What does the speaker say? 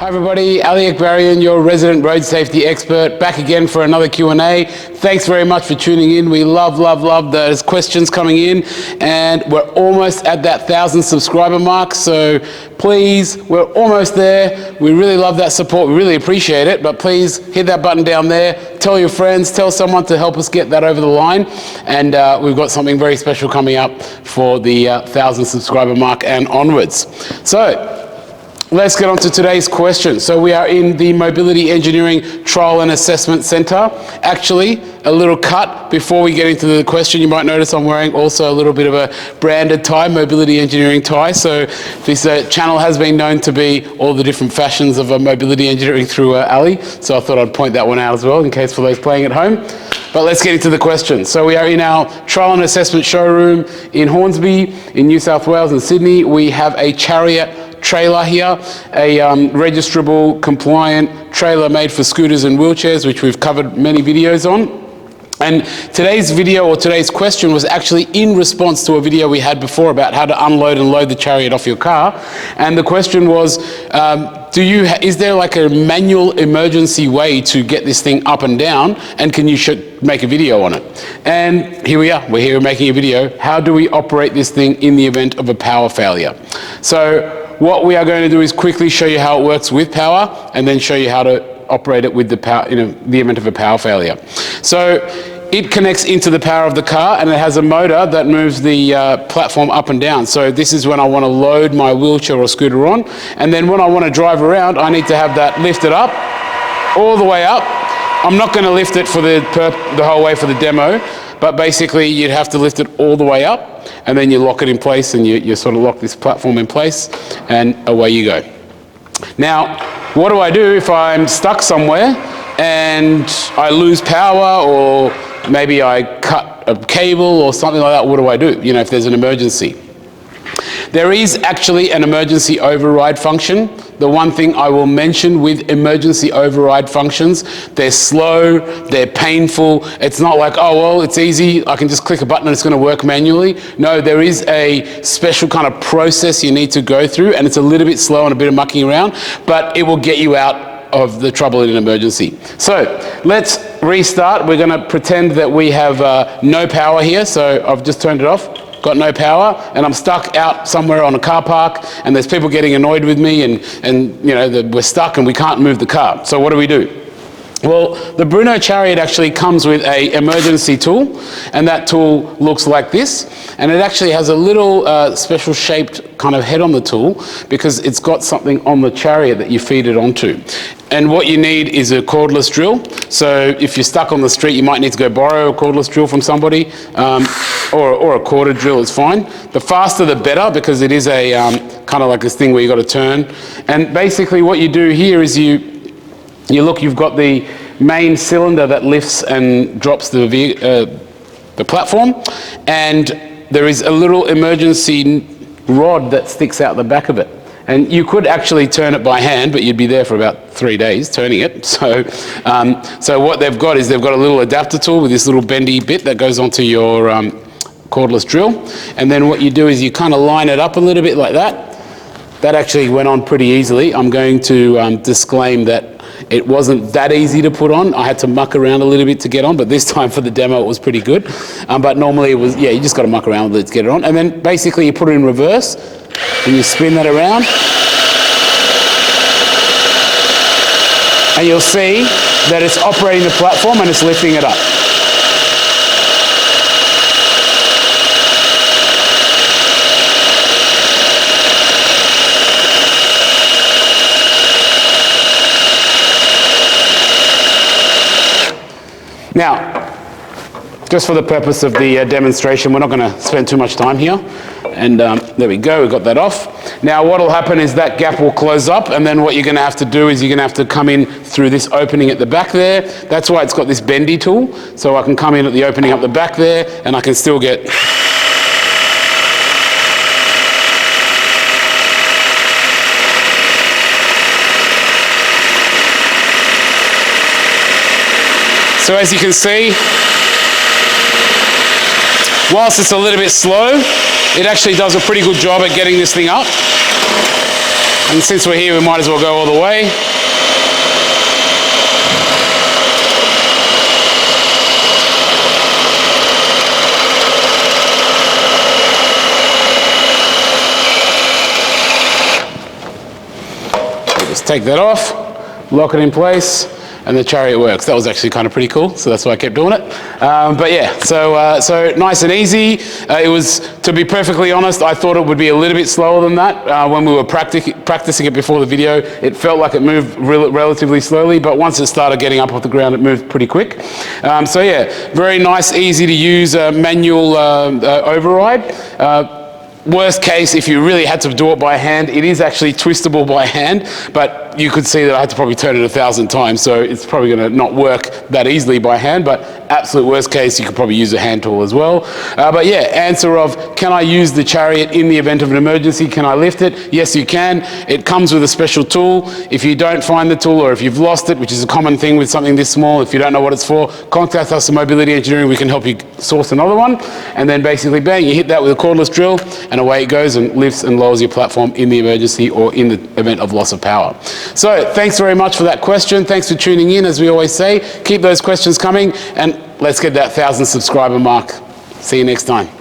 Hi everybody, Ali Akbarian, your resident road safety expert, back again for another Q&A. Thanks very much for tuning in. We love those questions coming in, and we're almost at that 1,000 subscriber mark, so please, we're almost there. We really love that support, we really appreciate it, but please hit that button down there, tell your friends, tell someone to help us get that over the line, and we've got something very special coming up for the 1,000 subscriber mark and onwards. So, let's get on to today's question. So we are in the Mobility Engineering Trial and Assessment Centre. Actually, a little cut before we get into the question. You might notice I'm wearing also a little bit of a branded tie, Mobility Engineering tie. So this channel has been known to be all the different fashions of mobility engineering through Ali. So I thought I'd point that one out as well in case for those playing at home. But let's get into the question. So we are in our trial and assessment showroom in Hornsby, in New South Wales and Sydney. We have a Chariot trailer here, a registrable, compliant trailer made for scooters and wheelchairs, which we've covered many videos on. And today's video, or today's question, was actually in response to a video we had before about how to unload and load the Chariot off your car. And the question was, is there like a manual emergency way to get this thing up and down, and can you make a video on it? And here we are, we're here making a video. How do we operate this thing in the event of a power failure? So what we are going to do is quickly show you how it works with power, and then show you how to operate it with the power in the event of a power failure. So it connects into the power of the car, and it has a motor that moves the platform up and down. So this is when I want to load my wheelchair or scooter on, and then when I want to drive around, I need to have that lifted up, all the way up. I'm not going to lift it for the whole way for the demo, but basically you'd have to lift it all the way up, and then you lock it in place, and you sort of lock this platform in place, and away you go. Now, what do I do if I'm stuck somewhere and I lose power, or maybe I cut a cable or something like that? What do I do, if there's an emergency? There is actually an emergency override function. The one thing I will mention with emergency override functions, they're slow, they're painful. It's not like, oh, well, it's easy, I can just click a button and it's going to work manually. No, there is a special kind of process you need to go through, and it's a little bit slow and a bit of mucking around, but it will get you out of the trouble in an emergency. So let's restart. We're going to pretend that we have no power here. So I've just turned it off. Got no power, and I'm stuck out somewhere on a car park, and there's people getting annoyed with me, and we're stuck and we can't move the car. So what do we do? Well, the Bruno Chariot actually comes with an emergency tool, and that tool looks like this, and it actually has a little special shaped kind of head on the tool, because it's got something on the Chariot that you feed it onto. And what you need is a cordless drill. So if you're stuck on the street, you might need to go borrow a cordless drill from somebody, or a corded drill is fine. The faster the better, because it is a kind of like this thing where you've got to turn. And basically what you do here is you've got the main cylinder that lifts and drops the platform, and there is a little emergency rod that sticks out the back of it. And you could actually turn it by hand, but you'd be there for about 3 days turning it. So what they've got is they've got a little adapter tool with this little bendy bit that goes onto your cordless drill. And then what you do is you kind of line it up a little bit like that. That actually went on pretty easily. I'm going to disclaim that it wasn't that easy to put on. I had to muck around a little bit to get on, but this time for the demo it was pretty good. But normally it was, you just got to muck around with it to get it on. And then basically you put it in reverse, and you spin that around, and you'll see that it's operating the platform and it's lifting it up. Now, just for the purpose of the demonstration, we're not going to spend too much time here. And there we go, we've got that off. Now what will happen is that gap will close up, and then what you're going to have to do is you're going to have to come in through this opening at the back there. That's why it's got this bendy tool. So I can come in at the opening up the back there, and I can still get... So as you can see, whilst it's a little bit slow, it actually does a pretty good job at getting this thing up. And since we're here, we might as well go all the way. Just take that off, lock it in place, and the Chariot works. That was actually kind of pretty cool, so that's why I kept doing it. But yeah, so nice and easy. It was, to be perfectly honest, I thought it would be a little bit slower than that. When we were practicing it before the video, it felt like it moved relatively slowly, but once it started getting up off the ground, it moved pretty quick. So yeah, very nice, easy to use manual override. Worst case, if you really had to do it by hand, it is actually twistable by hand, but you could see that I had to probably turn it 1,000 times, so it's probably going to not work that easily by hand, but absolute worst case, you could probably use a hand tool as well. But yeah, answer of, can I use the Chariot in the event of an emergency? Can I lift it? Yes, you can. It comes with a special tool. If you don't find the tool, or if you've lost it, which is a common thing with something this small, if you don't know what it's for, contact us at Mobility Engineering. We can help you source another one. And then basically, bang, you hit that with a cordless drill, and away it goes and lifts and lowers your platform in the emergency or in the event of loss of power. So thanks very much for that question. Thanks for tuning in. As we always say, keep those questions coming, and let's get that 1,000 subscriber mark. See you next time.